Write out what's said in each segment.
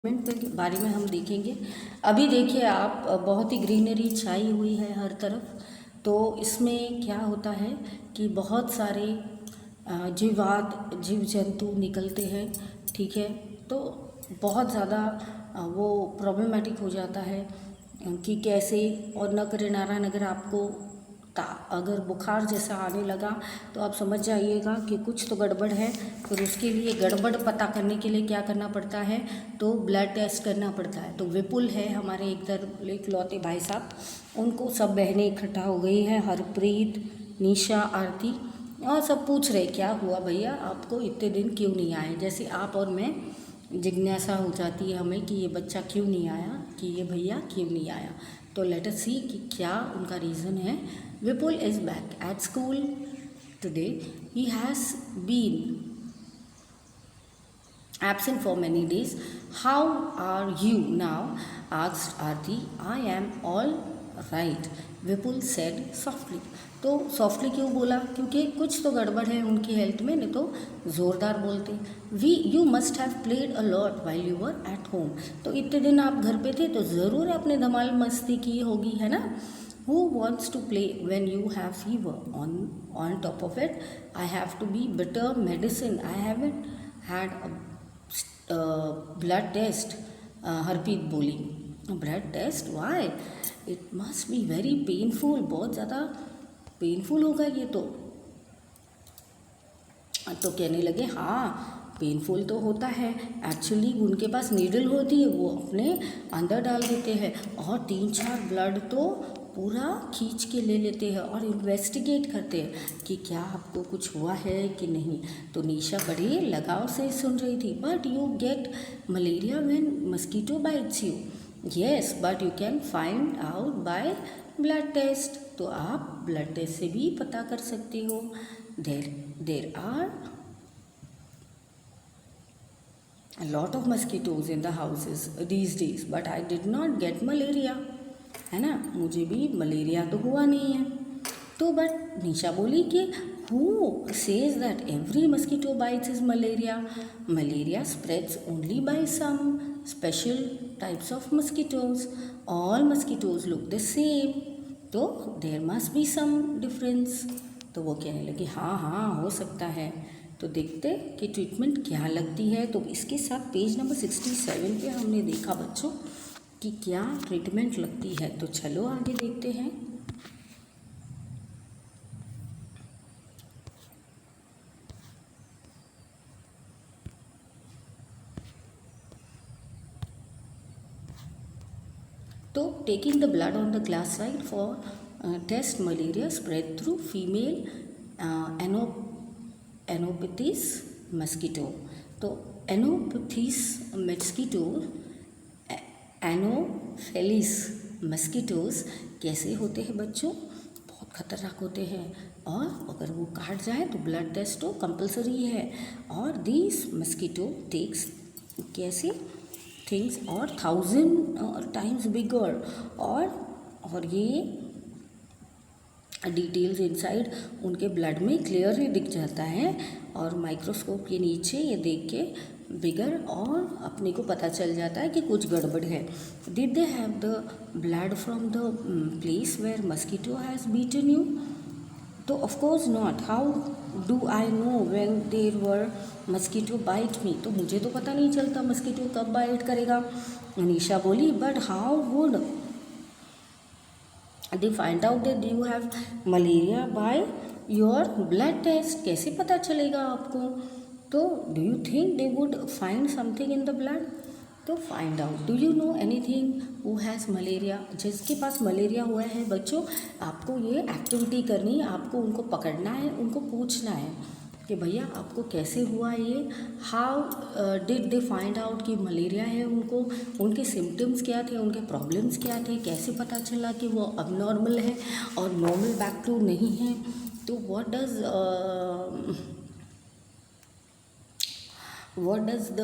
के बारे में हम देखेंगे। अभी देखिए आप, बहुत ही ग्रीनरी छाई हुई है हर तरफ। तो इसमें क्या होता है कि बहुत सारे जीव जंतु निकलते हैं, ठीक है। तो बहुत ज़्यादा वो प्रॉब्लमेटिक हो जाता है कि कैसे, और न करे नारायण अगर आपको अगर बुखार जैसा आने लगा तो आप समझ जाइएगा कि कुछ तो गड़बड़ है। फिर उसके लिए गड़बड़ पता करने के लिए क्या करना पड़ता है, तो ब्लड टेस्ट करना पड़ता है। तो विपुल है हमारे इकलौते भाई साहब, उनको सब बहनें इकट्ठा हो गई है, हरप्रीत, निशा, आरती, और सब पूछ रहे क्या हुआ भैया, आपको इतने दिन क्यों नहीं आए। जैसे आप और मैं जिज्ञासा हो जाती है हमें कि ये बच्चा क्यों नहीं आया, कि ये भैया क्यों नहीं आया। तो लेट अस सी कि क्या उनका रीज़न है। Vipul is back at school today, he has been absent for many days. How are you now? Asked Aarti. I am all right, Vipul said softly. तो सॉफ्टली क्यों बोला? क्योंकि कुछ तो गड़बड़ है उनकी हेल्थ में, नहीं तो ज़ोरदार बोलते। You must have played a lot while you were at home. तो इतने दिन आप घर पे थे तो ज़रूर आपने धमाल मस्ती की होगी, है ना। Who wants to play when you have fever? On top of it, I have to be bitter medicine. I haven't had a blood test. Harpreet बोली, blood test why? It must be very painful, बहुत ज़्यादा painful होगा ये तो कहने लगे हाँ painful तो होता है। एक्चुअली उनके पास नीडल होती है, वो अपने अंदर डाल देते हैं और 3-4 ब्लड तो पूरा खींच के ले लेते हैं और इन्वेस्टिगेट करते हैं कि क्या आपको कुछ हुआ है कि नहीं। तो निशा बड़े लगाव से सुन रही थी। But you get malaria when mosquito bites you. Yes but you can find out by blood test. तो आप ब्लड टेस्ट से भी पता कर सकते हो। There are a lot of mosquitoes in the houses these days, but I did not get malaria, है ना, मुझे भी मलेरिया तो हुआ नहीं है। तो बट निशा बोली कि who says that every mosquito bites is malaria? Malaria spreads only by some special types of mosquitoes. All mosquitoes look the same, तो there must be some difference। तो वो कहने लगी हाँ हाँ हो सकता है। तो देखते कि ट्रीटमेंट क्या लगती है। तो इसके साथ पेज नंबर 67 पे हमने देखा बच्चों कि क्या ट्रीटमेंट लगती है। तो चलो आगे देखते हैं। तो taking the blood on the glass side for test malaria spread through female anopheles mosquito. तो एनोपिथिस मस्कीटो, एनोफेलिस मस्कीटोज कैसे होते हैं बच्चों? बहुत खतरनाक होते हैं और अगर वो काट जाए तो ब्लड टेस्ट तो कंपलसरी है। और दिस मस्कीटो टेक्स कैसे थिंग्स और 1000 टाइम्स बिगर, और ये डिटेल्स इनसाइड उनके ब्लड में क्लियरली दिख जाता है और माइक्रोस्कोप के नीचे ये देख के बिगर और अपने को पता चल जाता है कि कुछ गड़बड़ है। Did they have the blood from the place where mosquito has beaten you? तो of course not. How do I know when there were mosquito bite me? तो मुझे तो पता नहीं चलता मस्कीटो कब बाइट करेगा। निशा बोली but how would they find out that you have malaria by your blood test? कैसे पता चलेगा आपको? तो do you think they would find something in the blood? तो find out, do you know anything who has malaria? जिसके पास malaria हुआ है बच्चों, आपको ये एक्टिविटी करनी है, आपको उनको पकड़ना है, उनको पूछना है कि भैया आपको कैसे हुआ ये। How did they find out कि मलेरिया है उनको, उनके सिम्टम्स क्या थे, उनके प्रॉब्लम्स क्या थे, कैसे पता चला कि वो अबनॉर्मल है और नॉर्मल बैक टू नहीं है। तो what does the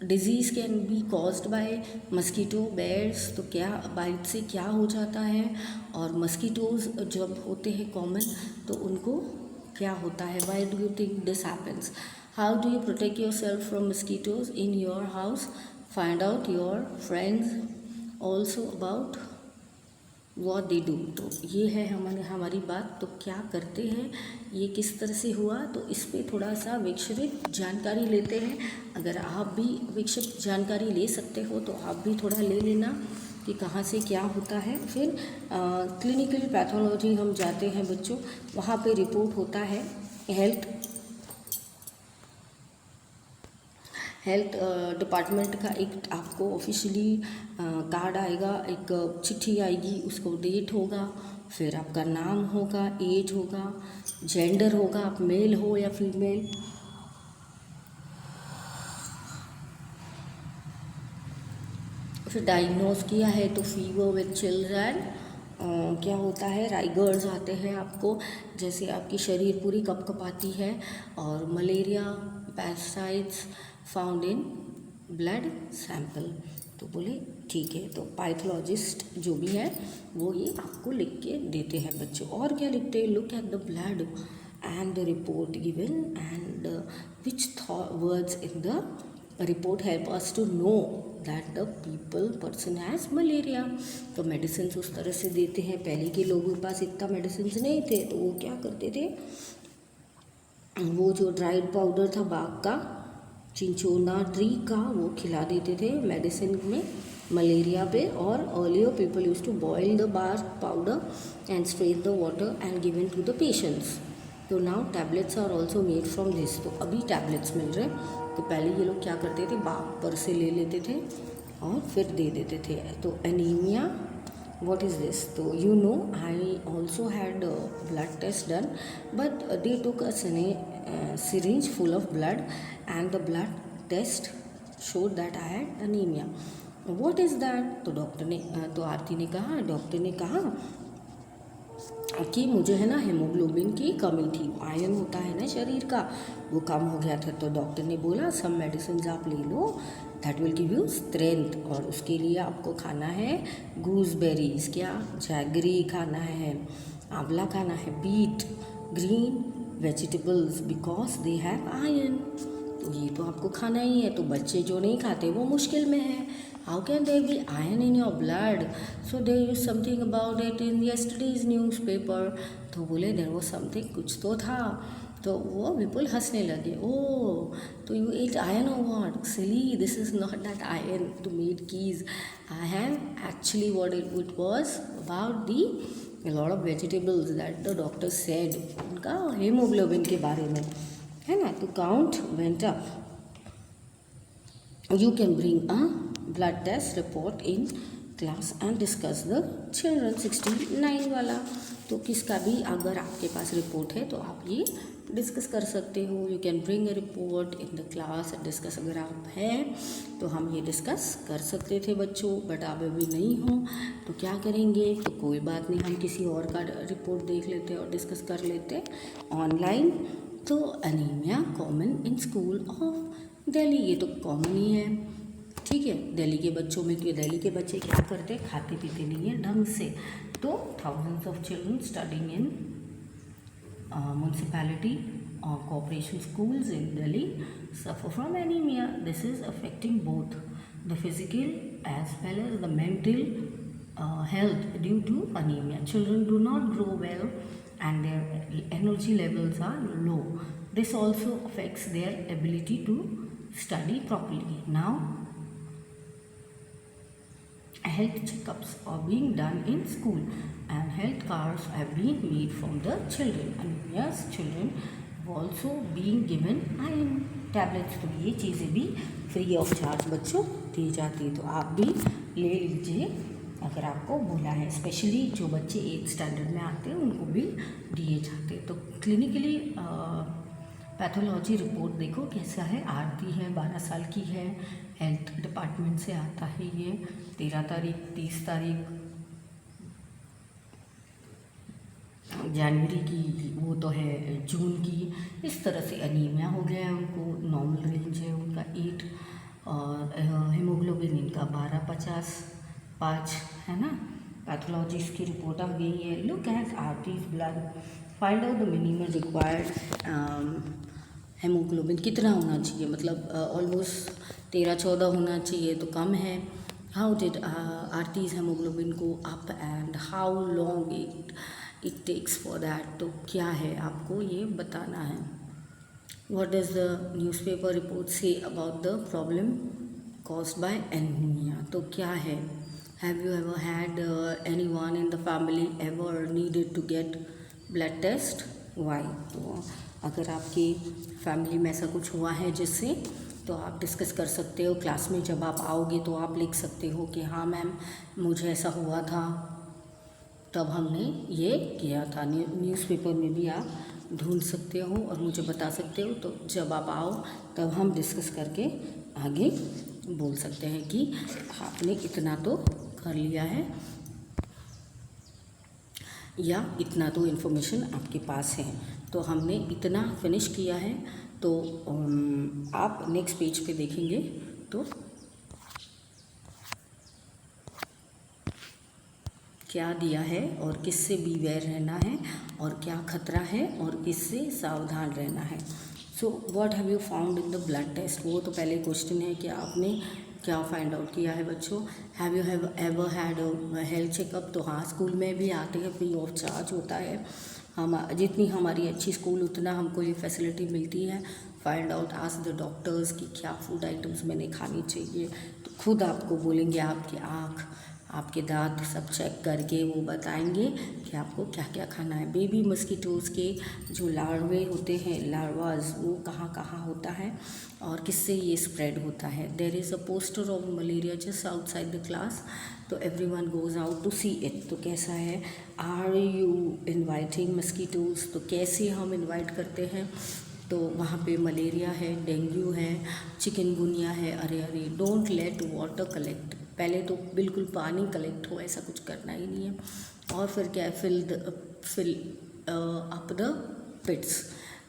disease can be caused by mosquito bears? तो क्या बाइट से क्या हो जाता है, और मस्कीटोज़ जब होते हैं कॉमन तो उनको क्या होता है? Why do you think this happens? How do you protect your self from mosquitoes in your house? Find out your friends also about what they do. तो ये है हमारी बात। तो क्या करते हैं, ये किस तरह से हुआ, तो इस पे थोड़ा सा विस्तृत जानकारी लेते हैं। अगर आप भी विस्तृत जानकारी ले सकते हो तो आप भी थोड़ा ले लेना कि कहाँ से क्या होता है। फिर क्लिनिकल पैथोलॉजी हम जाते हैं बच्चों, वहाँ पे रिपोर्ट होता है हेल्थ डिपार्टमेंट का एक आपको ऑफिशियली कार्ड आएगा, एक चिट्ठी आएगी, उसको डेट होगा, फिर आपका नाम होगा, एज होगा, जेंडर होगा, आप मेल हो या फीमेल, फिर डायग्नोज किया है तो फीवर विद चिल्ड्रन क्या होता है, राइगर्स आते हैं आपको, जैसे आपकी शरीर पूरी कपकपाती है, और malaria parasites found in blood sample. तो बोले ठीक है। तो पैथोलॉजिस्ट जो भी है वो ये आपको लिख के देते हैं बच्चों। और क्या लिखते हैं, look at the blood and the report given and which words in the report help us to know that the person has malaria. तो मेडिसिन उस तरह से देते हैं। पहले के लोगों के पास इतना मेडिसिन नहीं थे, तो वो क्या करते थे, वो जो ड्राइड पाउडर था बाग का, चिंचोना ट्री का, वो खिला देते थे मेडिसिन में मलेरिया पे। और earlier people use to boil the bark powder and strain the water and given to the patients. तो now tablets are also made from this. तो अभी टैबलेट्स मिल रहे। तो पहले ये लोग क्या करते थे, बाग पर से ले लेते थे और फिर दे देते थे। तो anaemia, what is this? So you know, I also had a blood test done, but they took a syringe full of blood and the blood test showed that I had anemia. What is that? तो doctor ने कहा कि मुझे है ना haemoglobin की कमी थी, आयरन होता है ना शरीर का, वो कम हो गया था। तो डॉक्टर ने बोला सब मेडिसिन आप ले लो, that will give you strength, और उसके लिए आपको खाना है गूसबेरीज, क्या जैगरी खाना है, आंवला खाना है, beet, green vegetables because they have iron. तो ये तो आपको खाना ही है। तो बच्चे जो नहीं खाते वो मुश्किल में है। How can there be iron in your blood? So they use something about it in yesterday's newspaper. तो बोले देयर वाज समथिंग, कुछ तो था। तो वो विपुल हंसने लगे। ओ तो you ate iron or what? Silly, this is not that iron to made keys. I have actually what it was about the a lot of vegetables that the doctor said, उनका हेमोग्लोबिन के बारे में है ना। तो count went up. You can bring a blood test report in class and discuss the children 69 वाला। तो किसका भी अगर आपके पास रिपोर्ट है तो आप ये डिस्कस कर सकते हो। You can bring a report in the class and discuss. अगर आप हैं तो हम ये डिस्कस कर सकते थे बच्चों, बट आप अभी नहीं हो तो क्या करेंगे? तो कोई बात नहीं, हम किसी और का रिपोर्ट देख लेते और डिस्कस कर लेते ऑनलाइन। तो anaemia common in school of Delhi, ये तो कॉमन ही है, ठीक है। दिल्ली के बच्चों में, क्यों दिल्ली के बच्चे क्या करते, खाते पीते नहीं है ढंग से। तो thousands of children studying in municipality or corporation schools in Delhi suffer from anemia. This is affecting both the physical as well as the mental health due to anemia. Children do not grow well and their energy levels are low. This also affects their ability to study properly. Now health checkups are being done in school and health cards have been made from the children, and yes, children also being given iron tablets. तो ये चीज़ें भी free of charge बच्चों दी जाती है। तो आप भी ले लीजिए अगर आपको बोला है। स्पेशली जो बच्चे 8th स्टैंडर्ड में आते हैं उनको भी दिए जाते हैं। तो क्लिनिकली पैथोलॉजी रिपोर्ट देखो कैसा है। आरती है, 12 साल की है, हेल्थ डिपार्टमेंट से आता है ये। 13 तारीख, 30 तारीख जनवरी की, वो तो है जून की। इस तरह से एनीमिया हो गया है उनको, नॉर्मल रेंज है उनका 8, और हेमोग्लोबिन इनका 12/50 है ना। पैथोलॉजिस्ट की रिपोर्ट आ गई है। Look at Aarti's blood, find out the minimum required haemoglobin कितना होना चाहिए, मतलब ऑलमोस्ट 13-14 होना चाहिए तो कम है। How did Aarti's haemoglobin go up and how long it takes for that, तो क्या है आपको ये बताना है। What does the newspaper report say about the problem caused by anaemia, तो क्या है। Have you ever had anyone in the family ever needed to get blood test, why, तो अगर आपकी फैमिली में ऐसा कुछ हुआ है जिससे, तो आप डिस्कस कर सकते हो क्लास में। जब आप आओगे तो आप लिख सकते हो कि हाँ मैम मुझे ऐसा हुआ था, तब हमने ये किया था। न्यूज़पेपर में भी आप ढूंढ सकते हो और मुझे बता सकते हो। तो जब आप आओ तब हम डिस्कस करके आगे बोल सकते हैं कि आपने इतना तो कर लिया है या इतना तो इन्फॉर्मेशन आपके पास है। तो हमने इतना फिनिश किया है। तो आप नेक्स्ट पेज पे देखेंगे तो क्या दिया है और किससे बीवेयर रहना है और क्या खतरा है और किससे सावधान रहना है। So what have you found in the blood test, वो तो पहले क्वेश्चन है कि आपने क्या फाइंड आउट किया है बच्चों। Have you ever had health checkup, तो हाँ स्कूल में भी आते हैं, फ्री ऑफ चार्ज होता है। हम जितनी हमारी अच्छी स्कूल उतना हमको ये फैसिलिटी मिलती है। Find out ask the doctors कि क्या फूड आइटम्स मैंने खानी चाहिए, तो खुद आपको बोलेंगे, आपकी आँख आपके दांत सब चेक करके वो बताएंगे कि आपको क्या क्या खाना है। बेबी मस्कीटोज़ के जो लार्वे होते हैं, लार्वाज, वो कहाँ कहाँ होता है और किससे ये स्प्रेड होता है। There is a poster of malaria just outside the class, तो everyone goes out to see it. तो कैसा है, आर यू इन्वाइटिंग मस्कीटोज़, तो कैसे हम इन्वाइट करते हैं। तो वहाँ पे मलेरिया है, डेंगू है, चिकनगुनिया है। अरे अरे, डोंट लेट वाटर कलेक्ट, पहले तो बिल्कुल पानी कलेक्ट हो ऐसा कुछ करना ही नहीं है। और फिर क्या है, फिल अप द पिट्स,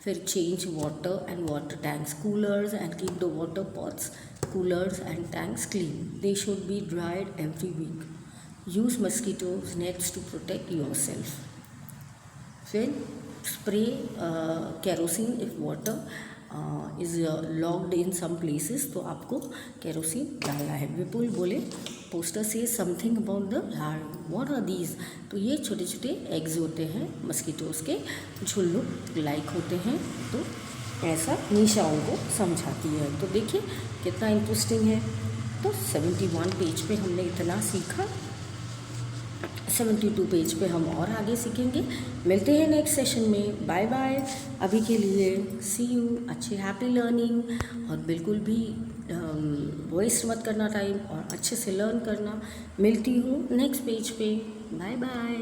फिर change water and water tanks, coolers and keep the water pots, coolers and tanks clean, they should be dried every week, use mosquitoes nets to protect your self. फिर spray kerosene if water is locked in some places, तो आपको kerosene डालना है। विपुल बोले poster से something about the larva, what are these, तो ये छोटे छोटे एग्स होते हैं मस्कीटोज़ के, जो लुक लाइक होते हैं। तो ऐसा निशा उनको समझाती है। तो देखिए कितना इंटरेस्टिंग है। तो 71 पेज पे हमने इतना सीखा, 72 पेज पे हम और आगे सीखेंगे। मिलते हैं नेक्स्ट सेशन में, बाय बाय। अभी के लिए सी यू, अच्छे हैप्पी लर्निंग, और बिल्कुल भी वेस्ट मत करना टाइम और अच्छे से लर्न करना। मिलती हूँ नेक्स्ट पेज पे, बाय बाय।